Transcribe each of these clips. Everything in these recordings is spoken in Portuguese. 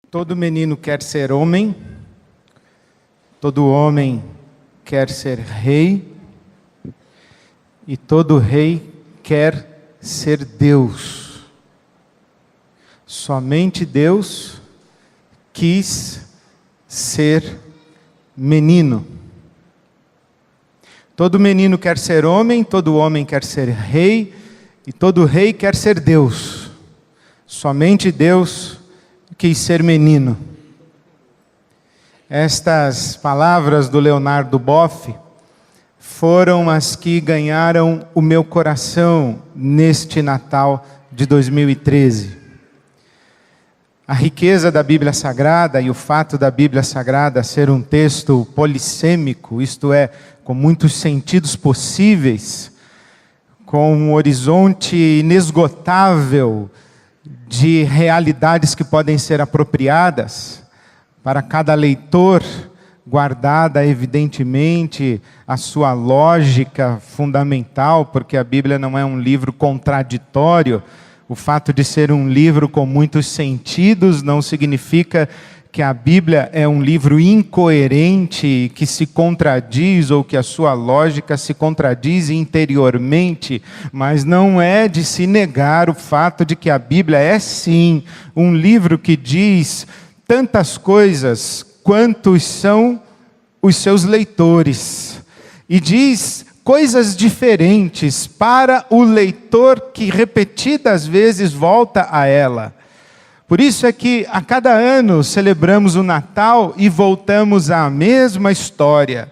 Todo menino quer ser homem, todo homem quer ser rei, e todo rei quer ser Deus. Somente Deus quis ser menino. Todo menino quer ser homem, todo homem quer ser rei, e todo rei quer ser Deus. Somente Deus quis ser menino. Estas palavras do Leonardo Boff foram as que ganharam o meu coração neste Natal de 2013. A riqueza da Bíblia Sagrada e o fato da Bíblia Sagrada ser um texto polissêmico, isto é, com muitos sentidos possíveis, com um horizonte inesgotável de realidades que podem ser apropriadas para cada leitor, guardada evidentemente a sua lógica fundamental, porque a Bíblia não é um livro contraditório. O fato de ser um livro com muitos sentidos não significa que a Bíblia é um livro incoerente, que se contradiz ou que a sua lógica se contradiz interiormente, mas não é de se negar o fato de que a Bíblia é sim um livro que diz tantas coisas quantos são os seus leitores, e diz coisas diferentes para o leitor que repetidas vezes volta a ela. Por isso é que a cada ano celebramos o Natal e voltamos à mesma história.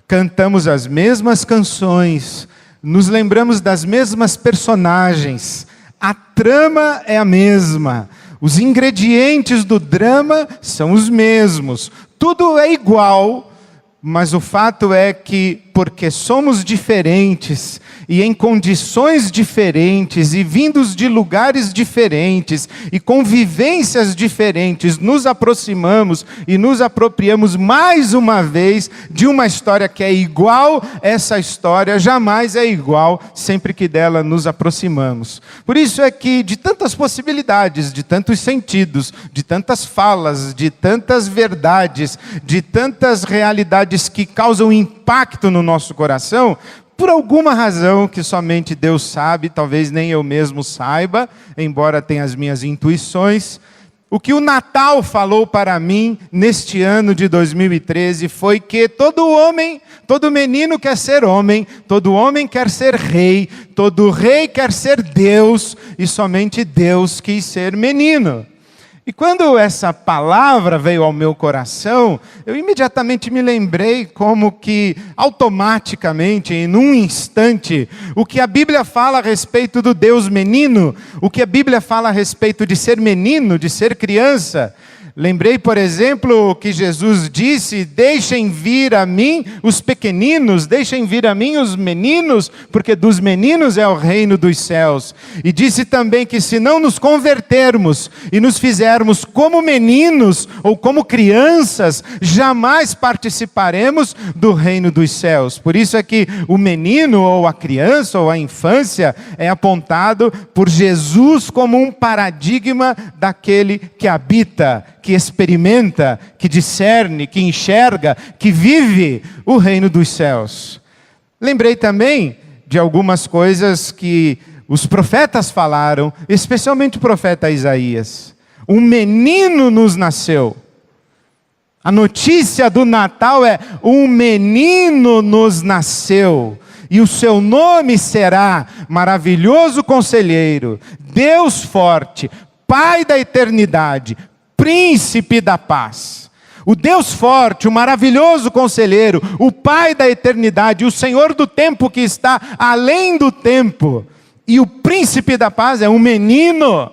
Cantamos as mesmas canções, nos lembramos das mesmas personagens. A trama é a mesma, os ingredientes do drama são os mesmos. Tudo é igual, mas o fato é que, porque somos diferentes, e em condições diferentes, e vindos de lugares diferentes, e convivências diferentes, nos aproximamos e nos apropriamos mais uma vez de uma história que é igual. Essa história jamais é igual, sempre que dela nos aproximamos. Por isso é que, de tantas possibilidades, de tantos sentidos, de tantas falas, de tantas verdades, de tantas realidades que causam impacto no nosso coração, por alguma razão que somente Deus sabe, talvez nem eu mesmo saiba, embora tenha as minhas intuições, o que o Natal falou para mim neste ano de 2013 foi que todo homem, todo menino quer ser homem, todo homem quer ser rei, todo rei quer ser Deus, e somente Deus quis ser menino. E quando essa palavra veio ao meu coração, eu imediatamente me lembrei como que, automaticamente, em um instante, o que a Bíblia fala a respeito do Deus menino, o que a Bíblia fala a respeito de ser menino, de ser criança. Lembrei, por exemplo, que Jesus disse: deixem vir a mim os pequeninos, deixem vir a mim os meninos, porque dos meninos é o reino dos céus. E disse também que se não nos convertermos e nos fizermos como meninos ou como crianças, jamais participaremos do reino dos céus. Por isso é que o menino ou a criança ou a infância é apontado por Jesus como um paradigma daquele que habita, que experimenta, que discerne, que enxerga, que vive o reino dos céus. Lembrei também de algumas coisas que os profetas falaram, especialmente o profeta Isaías. Um menino nos nasceu. A notícia do Natal é: um menino nos nasceu. E o seu nome será Maravilhoso Conselheiro, Deus Forte, Pai da Eternidade, Príncipe da Paz. O Deus forte, o maravilhoso conselheiro, o Pai da eternidade, o Senhor do tempo que está além do tempo. E o Príncipe da Paz é um menino.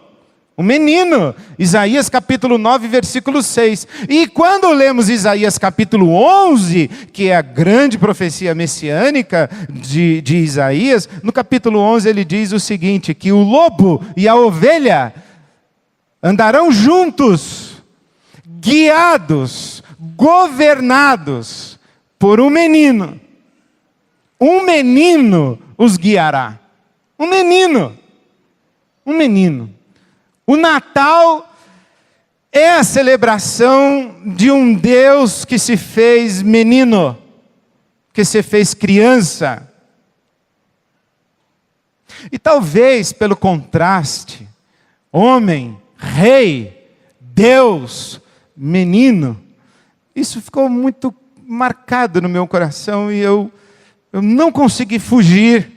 Um menino. Isaías capítulo 9, versículo 6. E quando lemos Isaías capítulo 11, que é a grande profecia messiânica de Isaías, no capítulo 11 ele diz o seguinte: que o lobo e a ovelha andarão juntos, guiados, governados por um menino. Um menino os guiará. Um menino. Um menino. O Natal é a celebração de um Deus que se fez menino, que se fez criança. E talvez pelo contraste, homem, rei, Deus, menino, isso ficou muito marcado no meu coração e eu não consegui fugir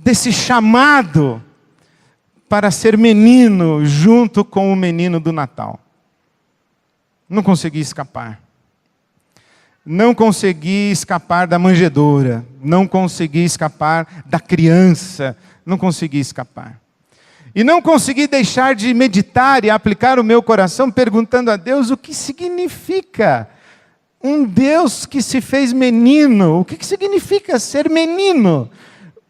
desse chamado para ser menino junto com o menino do Natal. Não consegui escapar. Não consegui escapar da manjedoura. Não consegui escapar da criança. Não consegui escapar. E não consegui deixar de meditar e aplicar o meu coração perguntando a Deus o que significa um Deus que se fez menino. O que significa ser menino?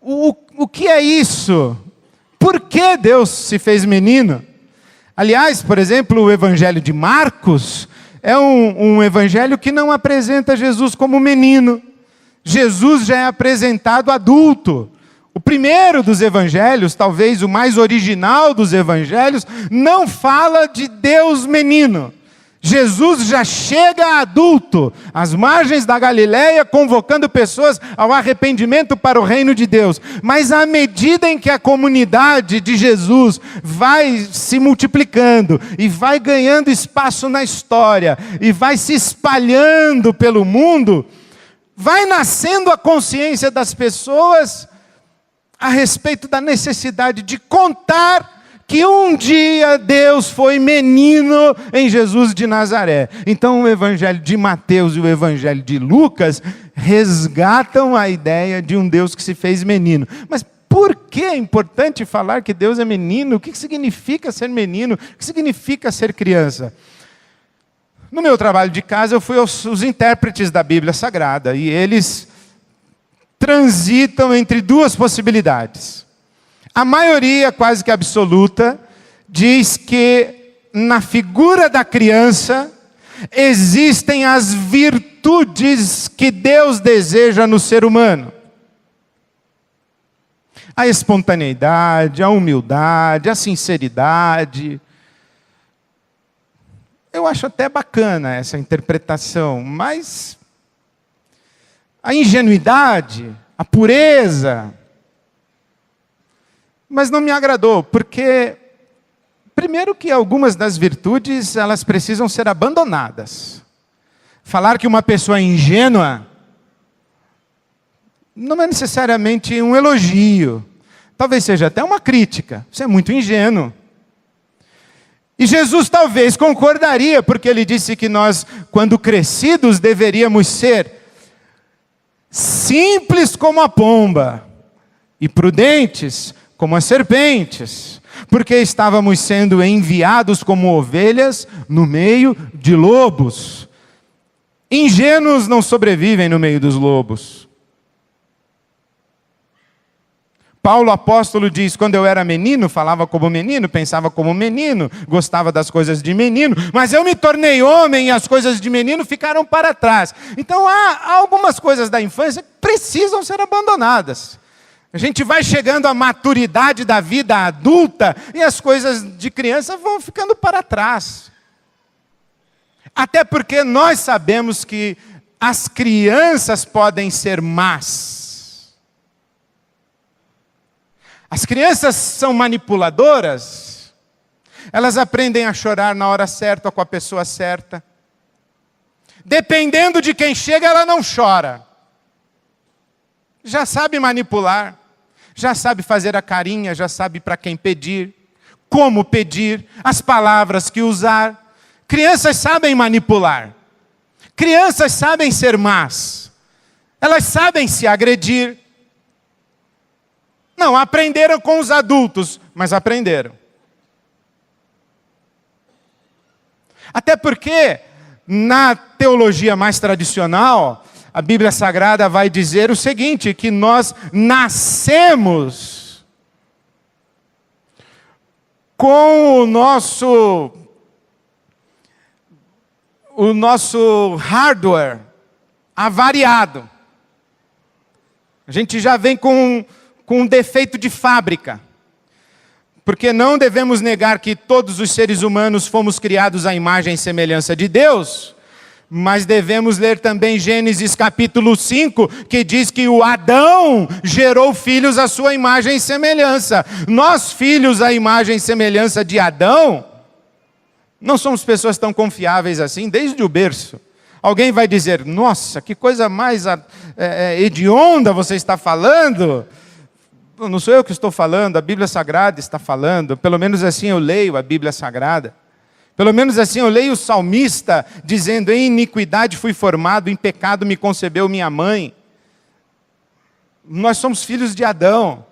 O que é isso? Por que Deus se fez menino? Aliás, por exemplo, o Evangelho de Marcos é um evangelho que não apresenta Jesus como menino. Jesus já é apresentado adulto. O primeiro dos evangelhos, talvez o mais original dos evangelhos, não fala de Deus menino. Jesus já chega adulto, às margens da Galileia, convocando pessoas ao arrependimento para o reino de Deus. Mas à medida em que a comunidade de Jesus vai se multiplicando, e vai ganhando espaço na história, e vai se espalhando pelo mundo, vai nascendo a consciência das pessoas a respeito da necessidade de contar que um dia Deus foi menino em Jesus de Nazaré. Então o Evangelho de Mateus e o Evangelho de Lucas resgatam a ideia de um Deus que se fez menino. Mas por que é importante falar que Deus é menino? O que significa ser menino? O que significa ser criança? No meu trabalho de casa eu fui aos intérpretes da Bíblia Sagrada e eles transitam entre duas possibilidades. A maioria, quase que absoluta, diz que na figura da criança existem as virtudes que Deus deseja no ser humano. A espontaneidade, a humildade, a sinceridade. Eu acho até bacana essa interpretação, mas a ingenuidade, a pureza, mas não me agradou, porque, primeiro que algumas das virtudes, elas precisam ser abandonadas. Falar que uma pessoa é ingênua, não é necessariamente um elogio. Talvez seja até uma crítica. Você é muito ingênuo. E Jesus talvez concordaria, porque ele disse que nós, quando crescidos, deveríamos ser simples como a pomba e prudentes como as serpentes, porque estávamos sendo enviados como ovelhas no meio de lobos. Ingênuos não sobrevivem no meio dos lobos. Paulo apóstolo diz, quando eu era menino, falava como menino, pensava como menino, gostava das coisas de menino, mas eu me tornei homem e as coisas de menino ficaram para trás. Então há algumas coisas da infância que precisam ser abandonadas. A gente vai chegando à maturidade da vida adulta e as coisas de criança vão ficando para trás. Até porque nós sabemos que as crianças podem ser más. As crianças são manipuladoras. Elas aprendem a chorar na hora certa ou com a pessoa certa. Dependendo de quem chega, ela não chora. Já sabe manipular. Já sabe fazer a carinha, já sabe para quem pedir, como pedir, as palavras que usar. Crianças sabem manipular. Crianças sabem ser más. Elas sabem se agredir. Não, aprenderam com os adultos, mas aprenderam. Até porque, na teologia mais tradicional, a Bíblia Sagrada vai dizer o seguinte, que nós nascemos com o nosso hardware avariado. A gente já vem com um defeito de fábrica. Porque não devemos negar que todos os seres humanos fomos criados à imagem e semelhança de Deus, mas devemos ler também Gênesis capítulo 5, que diz que o Adão gerou filhos à sua imagem e semelhança. Nós, filhos à imagem e semelhança de Adão, não somos pessoas tão confiáveis assim desde o berço. Alguém vai dizer, nossa, que coisa mais hedionda você está falando. Não sou eu que estou falando, a Bíblia Sagrada está falando. Pelo menos assim eu leio a Bíblia Sagrada. Pelo menos assim eu leio o salmista dizendo, em iniquidade fui formado, em pecado me concebeu minha mãe. Nós somos filhos de Adão.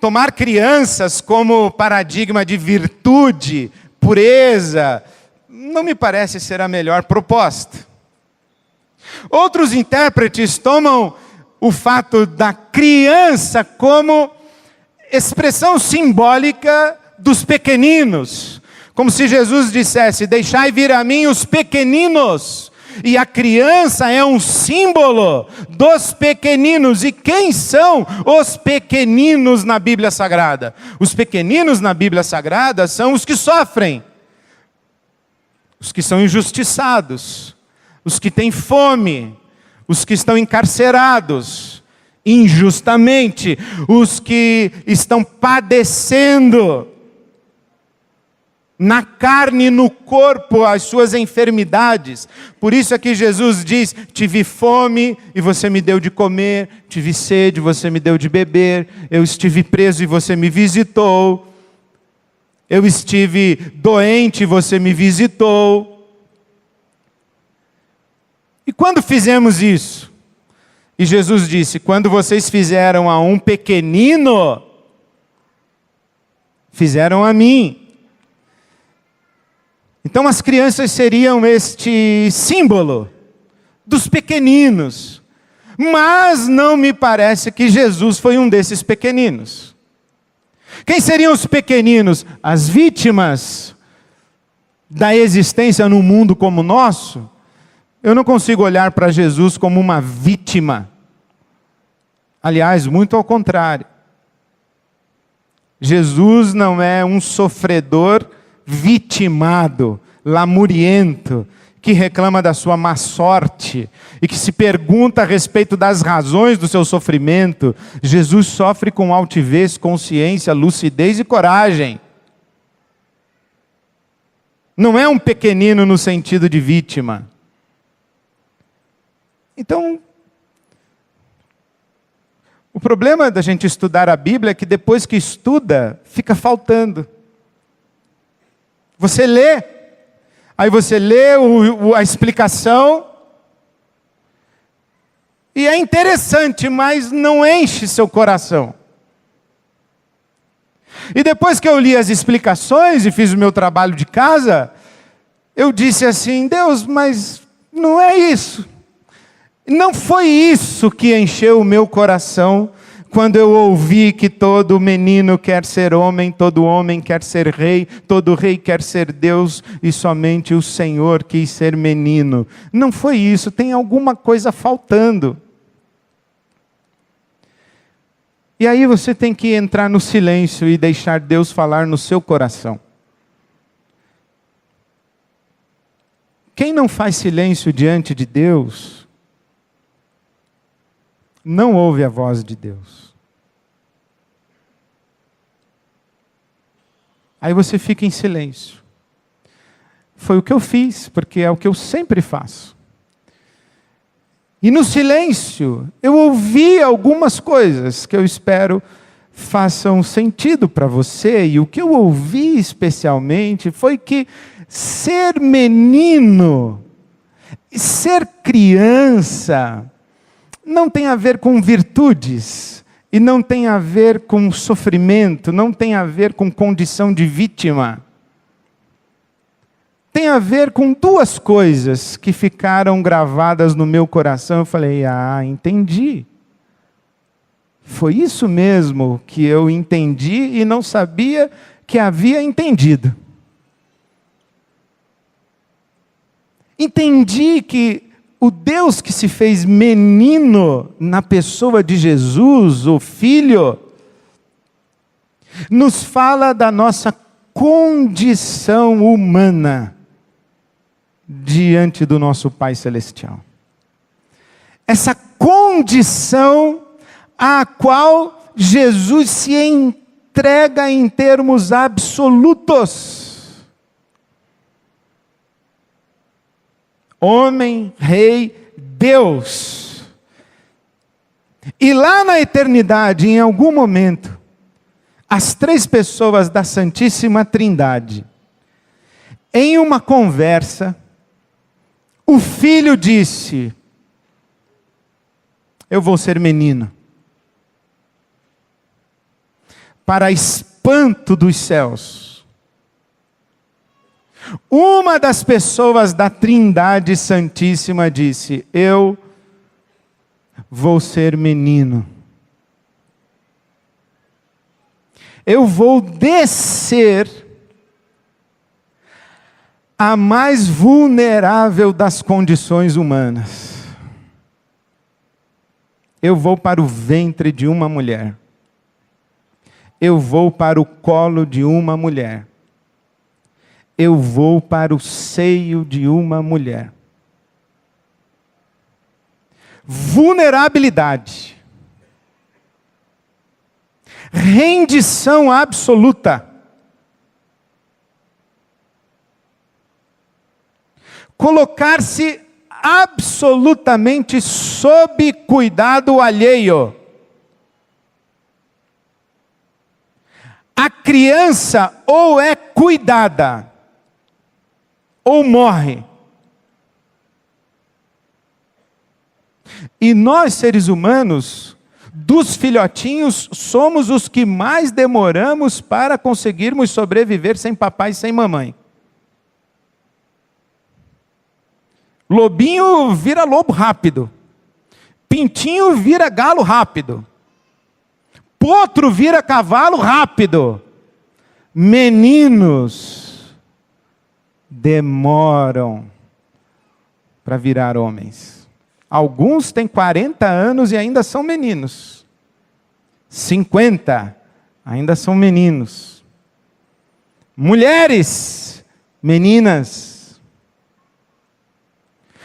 Tomar crianças como paradigma de virtude, pureza, não me parece ser a melhor proposta. Outros intérpretes tomam o fato da criança como expressão simbólica dos pequeninos. Como se Jesus dissesse, deixai vir a mim os pequeninos. E a criança é um símbolo dos pequeninos. E quem são os pequeninos na Bíblia Sagrada? Os pequeninos na Bíblia Sagrada são os que sofrem, os que são injustiçados, os que têm fome, os que estão encarcerados injustamente, os que estão padecendo na carne e no corpo as suas enfermidades. Por isso é que Jesus diz, tive fome e você me deu de comer, tive sede e você me deu de beber, eu estive preso e você me visitou, eu estive doente e você me visitou. E quando fizemos isso? E Jesus disse, quando vocês fizeram a um pequenino, fizeram a mim. Então as crianças seriam este símbolo dos pequeninos. Mas não me parece que Jesus foi um desses pequeninos. Quem seriam os pequeninos? As vítimas da existência num mundo como o nosso? Eu não consigo olhar para Jesus como uma vítima. Aliás, muito ao contrário. Jesus não é um sofredor vitimado, lamuriento, que reclama da sua má sorte e que se pergunta a respeito das razões do seu sofrimento. Jesus sofre com altivez, consciência, lucidez e coragem. Não é um pequenino no sentido de vítima. Então, o problema da gente estudar a Bíblia é que depois que estuda, fica faltando. Você lê, aí você lê a explicação, e é interessante, mas não enche seu coração. E depois que eu li as explicações e fiz o meu trabalho de casa, eu disse assim, Deus, mas não é isso. Não foi isso que encheu o meu coração, quando eu ouvi que todo menino quer ser homem, todo homem quer ser rei, todo rei quer ser Deus, e somente o Senhor quis ser menino. Não foi isso, tem alguma coisa faltando. E aí você tem que entrar no silêncio e deixar Deus falar no seu coração. Quem não faz silêncio diante de Deus, não ouve a voz de Deus. Aí você fica em silêncio. Foi o que eu fiz, porque é o que eu sempre faço. E no silêncio, eu ouvi algumas coisas que eu espero façam sentido para você. E o que eu ouvi especialmente foi que ser menino, ser criança, não tem a ver com virtudes, e não tem a ver com sofrimento, não tem a ver com condição de vítima. Tem a ver com duas coisas que ficaram gravadas no meu coração. Eu falei, entendi. Foi isso mesmo que eu entendi e não sabia que havia entendido. Entendi que o Deus que se fez menino na pessoa de Jesus, o Filho, nos fala da nossa condição humana diante do nosso Pai Celestial. Essa condição à qual Jesus se entrega em termos absolutos. Homem, rei, Deus. E lá na eternidade, em algum momento, as três pessoas da Santíssima Trindade, em uma conversa, o filho disse: eu vou ser menino. Para espanto dos céus, uma das pessoas da Trindade Santíssima disse: eu vou ser menino. Eu vou descer a mais vulnerável das condições humanas. Eu vou para o ventre de uma mulher. Eu vou para o colo de uma mulher. Eu vou para o seio de uma mulher. Vulnerabilidade. Rendição absoluta. Colocar-se absolutamente sob cuidado alheio. A criança ou é cuidada, ou morre. E nós, seres humanos, dos filhotinhos, somos os que mais demoramos para conseguirmos sobreviver sem papai e sem mamãe. Lobinho vira lobo rápido. Pintinho vira galo rápido. Potro vira cavalo rápido. Meninos demoram para virar homens. Alguns têm 40 anos e ainda são meninos. 50, ainda são meninos. Mulheres, meninas.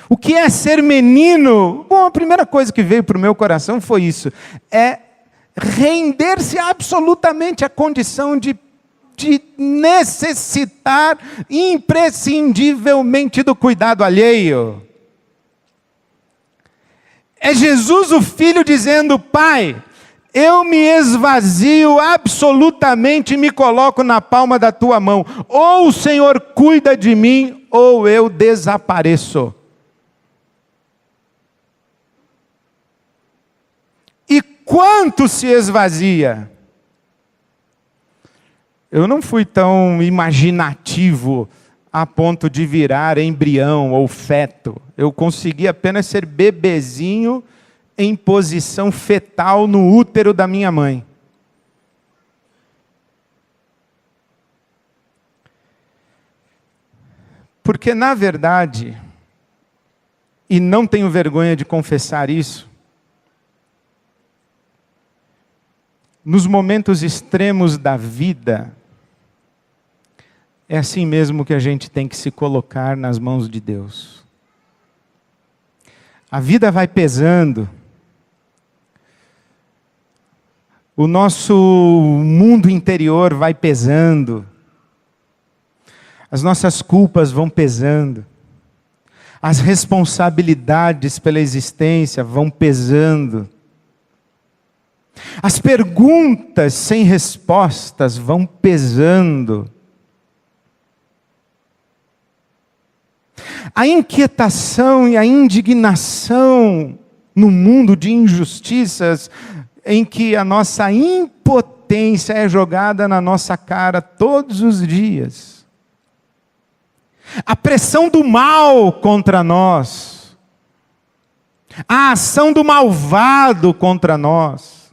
O que é ser menino? Bom, a primeira coisa que veio para o meu coração foi isso. É render-se absolutamente à condição de necessitar imprescindivelmente do cuidado alheio. É Jesus o Filho dizendo: Pai, eu me esvazio absolutamente e me coloco na palma da tua mão. Ou o Senhor cuida de mim, ou eu desapareço. E quanto se esvazia? Eu não fui tão imaginativo a ponto de virar embrião ou feto. Eu consegui apenas ser bebezinho em posição fetal no útero da minha mãe. Porque, na verdade, e não tenho vergonha de confessar isso, nos momentos extremos da vida, é assim mesmo que a gente tem que se colocar nas mãos de Deus. A vida vai pesando. O nosso mundo interior vai pesando. As nossas culpas vão pesando. As responsabilidades pela existência vão pesando. As perguntas sem respostas vão pesando. A inquietação e a indignação no mundo de injustiças, em que a nossa impotência é jogada na nossa cara todos os dias. A pressão do mal contra nós. A ação do malvado contra nós.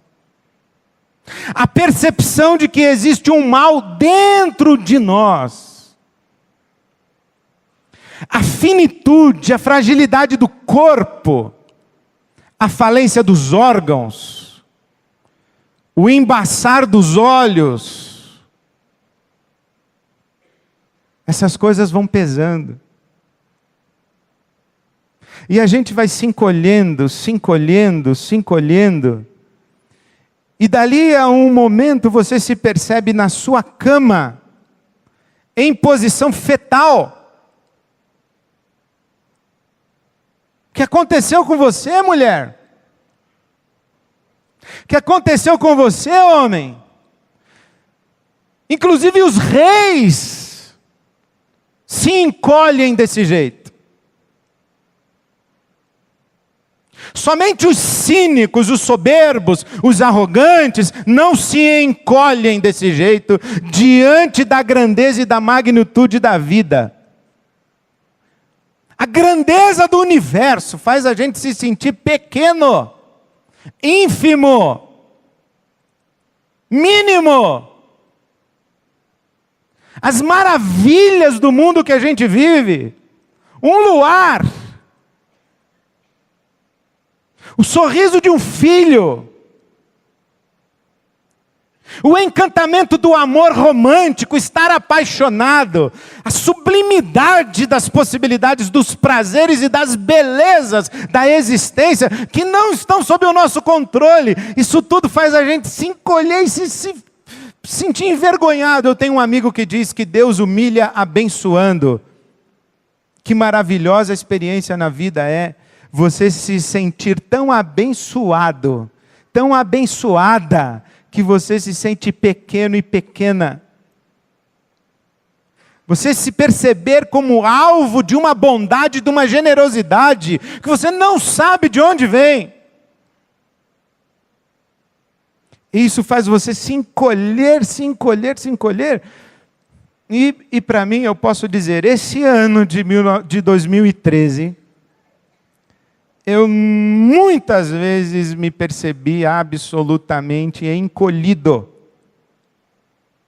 A percepção de que existe um mal dentro de nós. A finitude, a fragilidade do corpo, a falência dos órgãos, o embaçar dos olhos, essas coisas vão pesando. E a gente vai se encolhendo, se encolhendo, se encolhendo. E dali a um momento você se percebe na sua cama, em posição fetal. O que aconteceu com você, mulher? O que aconteceu com você, homem? Inclusive os reis se encolhem desse jeito. Somente os cínicos, os soberbos, os arrogantes não se encolhem desse jeito diante da grandeza e da magnitude da vida. A grandeza do universo faz a gente se sentir pequeno, ínfimo, mínimo. As maravilhas do mundo que a gente vive, um luar, o sorriso de um filho, o encantamento do amor romântico, estar apaixonado, a sublimidade das possibilidades, dos prazeres e das belezas da existência, que não estão sob o nosso controle. Isso tudo faz a gente se encolher e se sentir envergonhado. Eu tenho um amigo que diz que Deus humilha abençoando. Que maravilhosa experiência na vida é você se sentir tão abençoado, tão abençoada, que você se sente pequeno e pequena. Você se perceber como alvo de uma bondade, de uma generosidade, que você não sabe de onde vem. E isso faz você se encolher, se encolher, se encolher. E para mim, eu posso dizer, esse ano de 2013... eu muitas vezes me percebi absolutamente encolhido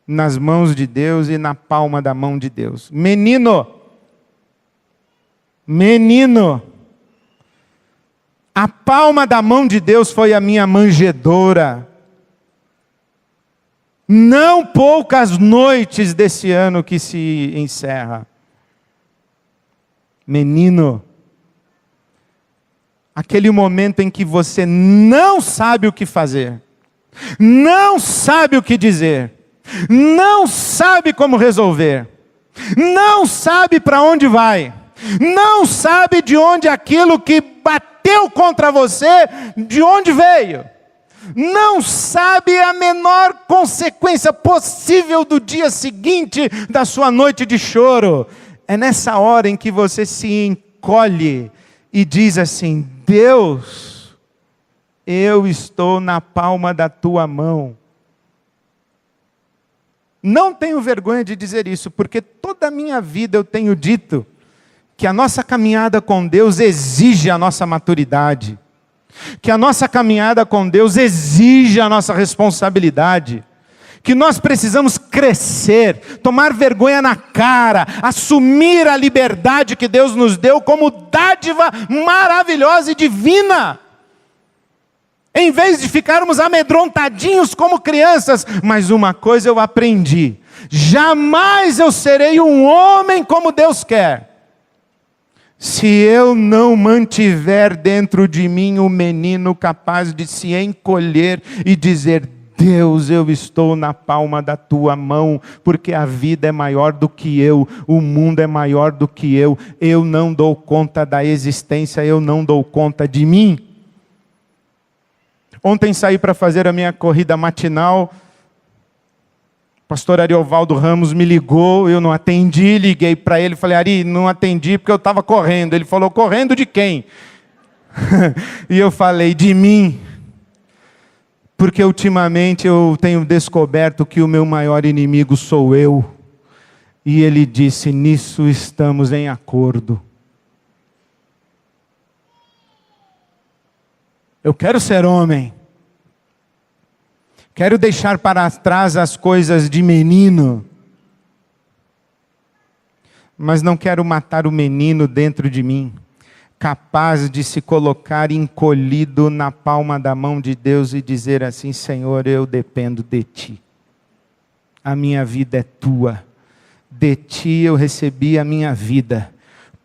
nas mãos de Deus e na palma da mão de Deus. Menino, a palma da mão de Deus foi a minha manjedoura. Não poucas noites desse ano que se encerra. Menino, aquele momento em que você não sabe o que fazer, não sabe o que dizer, não sabe como resolver, não sabe para onde vai, não sabe de onde aquilo que bateu contra você, de onde veio, não sabe a menor consequência possível do dia seguinte da sua noite de choro. É nessa hora em que você se encolhe e diz assim: Deus, eu estou na palma da tua mão. Não tenho vergonha de dizer isso, porque toda a minha vida eu tenho dito que a nossa caminhada com Deus exige a nossa maturidade, que a nossa caminhada com Deus exige a nossa responsabilidade, que nós precisamos crescer, tomar vergonha na cara, assumir a liberdade que Deus nos deu como dádiva maravilhosa e divina, em vez de ficarmos amedrontadinhos como crianças. Mas uma coisa eu aprendi: jamais eu serei um homem como Deus quer, se eu não mantiver dentro de mim o menino capaz de se encolher e dizer: Deus, eu estou na palma da tua mão, porque a vida é maior do que eu, o mundo é maior do que eu não dou conta da existência, eu não dou conta de mim. Ontem saí para fazer a minha corrida matinal, o pastor Ariovaldo Ramos me ligou, eu não atendi, liguei para ele, falei: Ari, não atendi porque eu estava correndo. Ele falou: correndo de quem? E eu falei: de mim. Porque ultimamente eu tenho descoberto que o meu maior inimigo sou eu. E ele disse: nisso estamos em acordo. Eu quero ser homem. Quero deixar para trás as coisas de menino. Mas não quero matar o menino dentro de mim, capaz de se colocar encolhido na palma da mão de Deus e dizer assim: Senhor, eu dependo de Ti. A minha vida é Tua. De ti eu recebi a minha vida,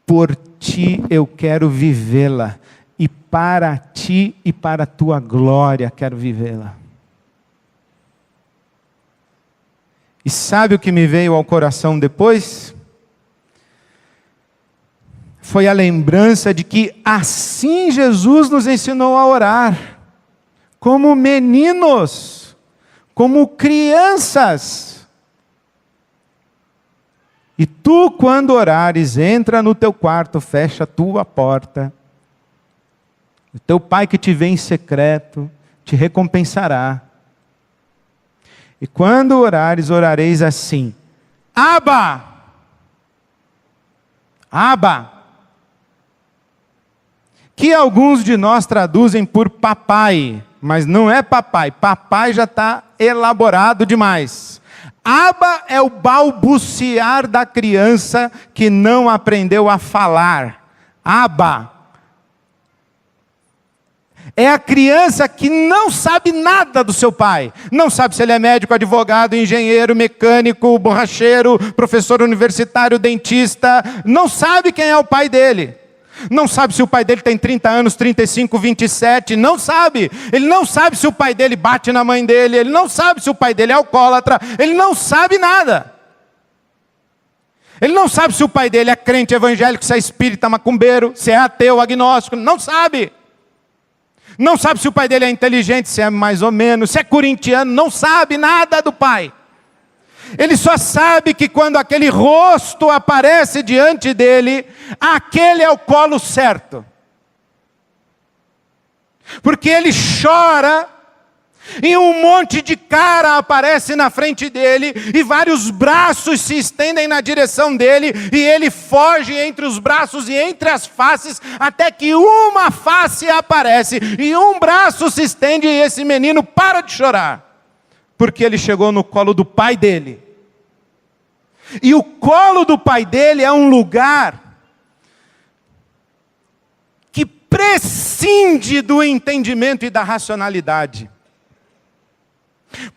por ti eu quero vivê-la, e para ti e para a tua glória quero vivê-la. E sabe o que me veio ao coração depois? Foi a lembrança de que assim Jesus nos ensinou a orar, como meninos, como crianças. E tu, quando orares, entra no teu quarto, fecha a tua porta. O teu pai que te vê em secreto, te recompensará. E quando orares, orareis assim: Abba! Abba! Que alguns de nós traduzem por papai, mas não é papai. Papai já está elaborado demais. Abba é o balbuciar da criança que não aprendeu a falar. Abba. É a criança que não sabe nada do seu pai. Não sabe se ele é médico, advogado, engenheiro, mecânico, borracheiro, professor universitário, dentista. Não sabe quem é o pai dele. Não sabe se o pai dele tem 30 anos, 35, 27. Não sabe. Ele não sabe se o pai dele bate na mãe dele. Ele não sabe se o pai dele é alcoólatra. Ele não sabe nada. Ele não sabe se o pai dele é crente evangélico, se é espírita, macumbeiro, se é ateu, agnóstico. Não sabe. Não sabe se o pai dele é inteligente, se é mais ou menos, se é corintiano, não sabe nada do pai. Ele só sabe que quando aquele rosto aparece diante dele, aquele é o colo certo. Porque ele chora, e um monte de cara aparece na frente dele, e vários braços se estendem na direção dele, e ele foge entre os braços e entre as faces, até que uma face aparece, e um braço se estende, e esse menino para de chorar, porque ele chegou no colo do pai dele. E o colo do pai dele é um lugar que prescinde do entendimento e da racionalidade.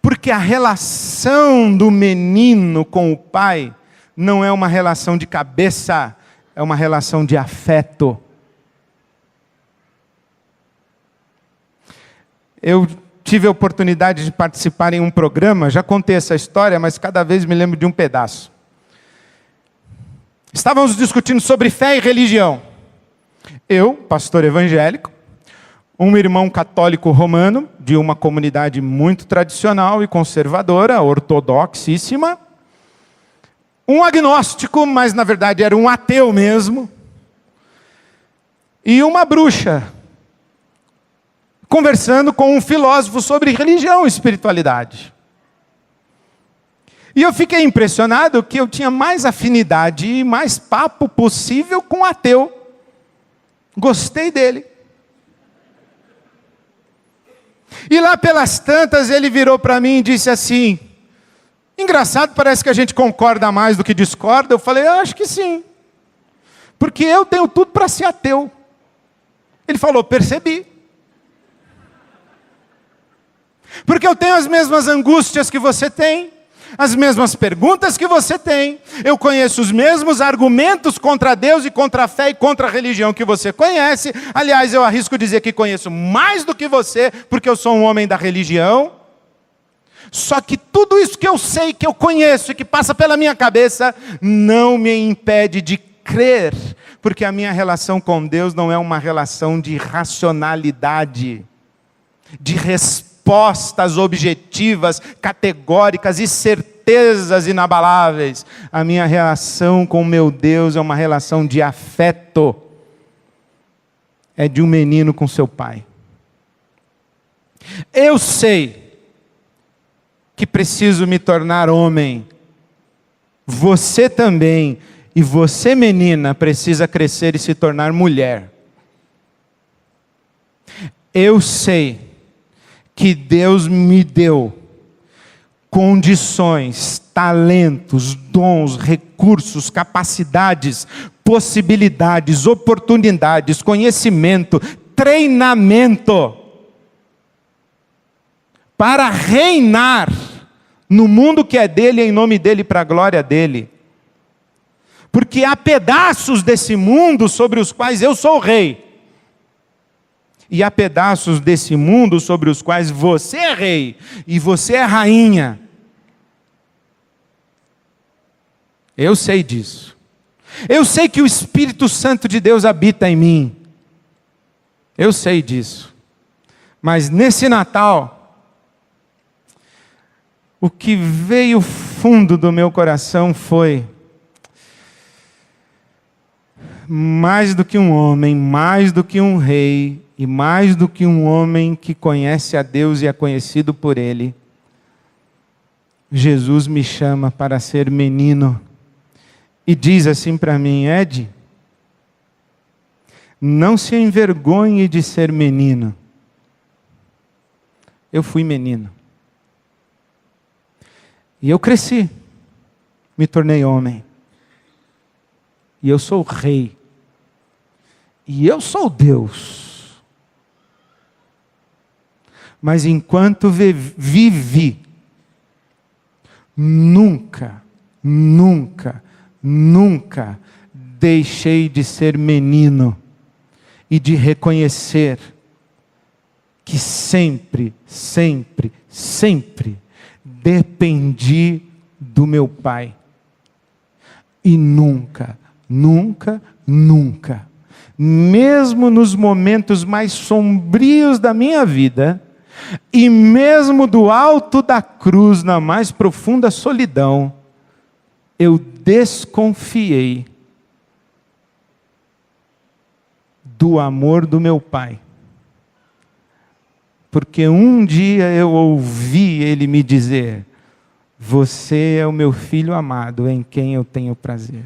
Porque a relação do menino com o pai não é uma relação de cabeça, é uma relação de afeto. Eu tive a oportunidade de participar em um programa, já contei essa história, mas cada vez me lembro de um pedaço. Estávamos discutindo sobre fé e religião. Eu, pastor evangélico, um irmão católico romano, de uma comunidade muito tradicional e conservadora, ortodoxíssima, um agnóstico, mas na verdade era um ateu mesmo, e uma bruxa, conversando com um filósofo sobre religião e espiritualidade. E eu fiquei impressionado que eu tinha mais afinidade e mais papo possível com o ateu. Gostei dele. E lá pelas tantas ele virou para mim e disse assim: engraçado, parece que a gente concorda mais do que discorda. Eu falei: acho que sim. Porque eu tenho tudo para ser ateu. Ele falou: percebi. Porque eu tenho as mesmas angústias que você tem, as mesmas perguntas que você tem, eu conheço os mesmos argumentos contra Deus e contra a fé e contra a religião que você conhece. Aliás, eu arrisco dizer que conheço mais do que você, porque eu sou um homem da religião. Só que tudo isso que eu sei, que eu conheço e que passa pela minha cabeça, não me impede de crer, porque a minha relação com Deus não é uma relação de racionalidade, de respostas objetivas, categóricas e certezas inabaláveis. A minha relação com meu Deus é uma relação de afeto. É de um menino com seu pai. Eu sei que preciso me tornar homem. Você também. E você, menina, precisa crescer e se tornar mulher. Eu sei que Deus me deu condições, talentos, dons, recursos, capacidades, possibilidades, oportunidades, conhecimento, treinamento para reinar no mundo que é dele, em nome dele, para a glória dele. Porque há pedaços desse mundo sobre os quais eu sou rei. E há pedaços desse mundo sobre os quais você é rei e você é rainha. Eu sei disso. Eu sei que o Espírito Santo de Deus habita em mim. Eu sei disso. Mas nesse Natal, o que veio fundo do meu coração foi: mais do que um homem, mais do que um rei, e mais do que um homem que conhece a Deus e é conhecido por Ele, Jesus me chama para ser menino. E diz assim para mim: Ed, não se envergonhe de ser menino. Eu fui menino. E eu cresci, me tornei homem. E eu sou rei. E eu sou Deus. Mas enquanto vivi, nunca deixei de ser menino e de reconhecer que sempre dependi do meu Pai. E nunca, mesmo nos momentos mais sombrios da minha vida, e mesmo do alto da cruz, na mais profunda solidão, eu desconfiei do amor do meu Pai. Porque um dia eu ouvi Ele me dizer: você é o meu filho amado, em quem eu tenho prazer.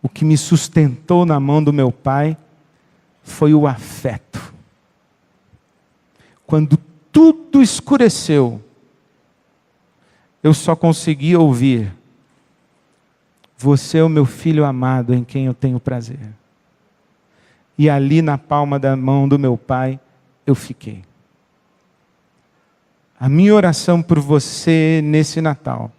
O que me sustentou na mão do meu Pai foi o afeto. Quando tudo escureceu, eu só consegui ouvir: você é o meu filho amado, em quem eu tenho prazer. E ali na palma da mão do meu Pai, eu fiquei. A minha oração por você nesse Natal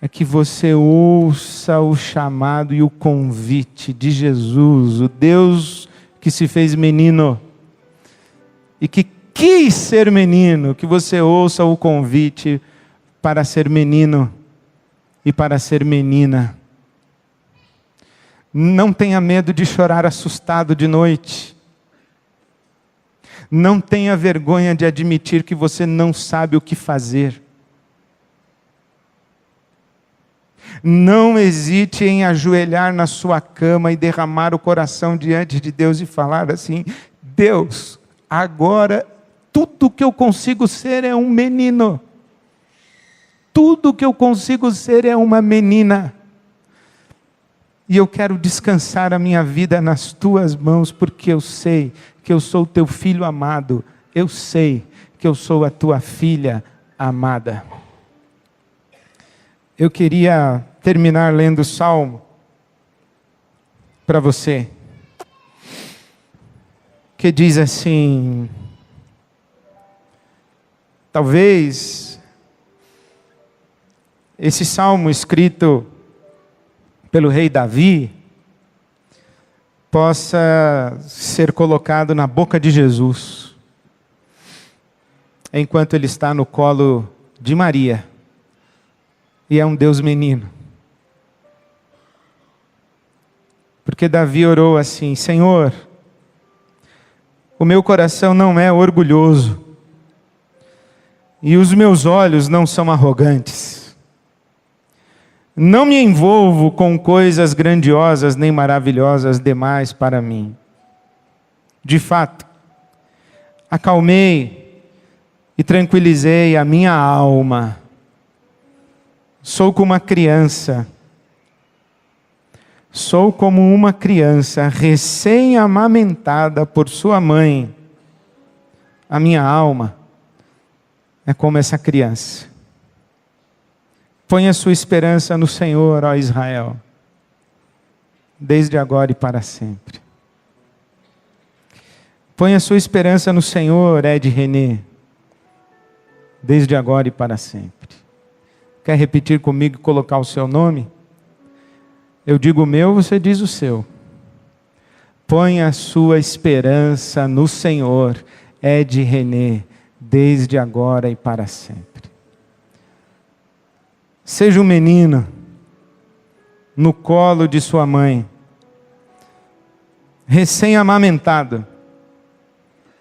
é que você ouça o chamado e o convite de Jesus, o Deus que se fez menino e que quis ser menino, que você ouça o convite para ser menino e para ser menina. Não tenha medo de chorar assustado de noite. Não tenha vergonha de admitir que você não sabe o que fazer. Não hesite em ajoelhar na sua cama e derramar o coração diante de Deus e falar assim: Deus, agora tudo que eu consigo ser é um menino. Tudo que eu consigo ser é uma menina. E eu quero descansar a minha vida nas tuas mãos, porque eu sei que eu sou o teu filho amado. Eu sei que eu sou a tua filha amada. Eu queria terminar lendo o Salmo para você, que diz assim: talvez esse salmo escrito pelo rei Davi possa ser colocado na boca de Jesus, enquanto ele está no colo de Maria, e é um Deus menino. Porque Davi orou assim: Senhor, o meu coração não é orgulhoso, e os meus olhos não são arrogantes. Não me envolvo com coisas grandiosas nem maravilhosas demais para mim. De fato, acalmei e tranquilizei a minha alma. Sou como uma criança. Sou como uma criança recém-amamentada por sua mãe. A minha alma é como essa criança. Ponha sua esperança no Senhor, ó Israel, desde agora e para sempre. Ponha sua esperança no Senhor, Ed René, desde agora e para sempre. Quer repetir comigo e colocar o seu nome? Eu digo o meu, você diz o seu. Ponha a sua esperança no Senhor, Ed René, desde agora e para sempre. Seja um menino no colo de sua mãe, recém-amamentado,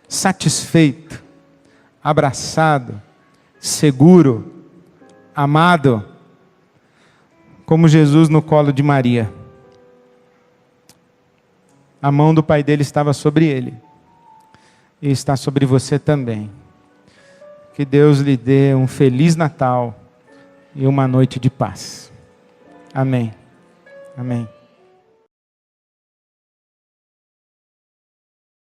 satisfeito, abraçado, seguro, amado, como Jesus no colo de Maria. A mão do pai dele estava sobre ele, e está sobre você também. Que Deus lhe dê um feliz Natal e uma noite de paz. Amém. Amém.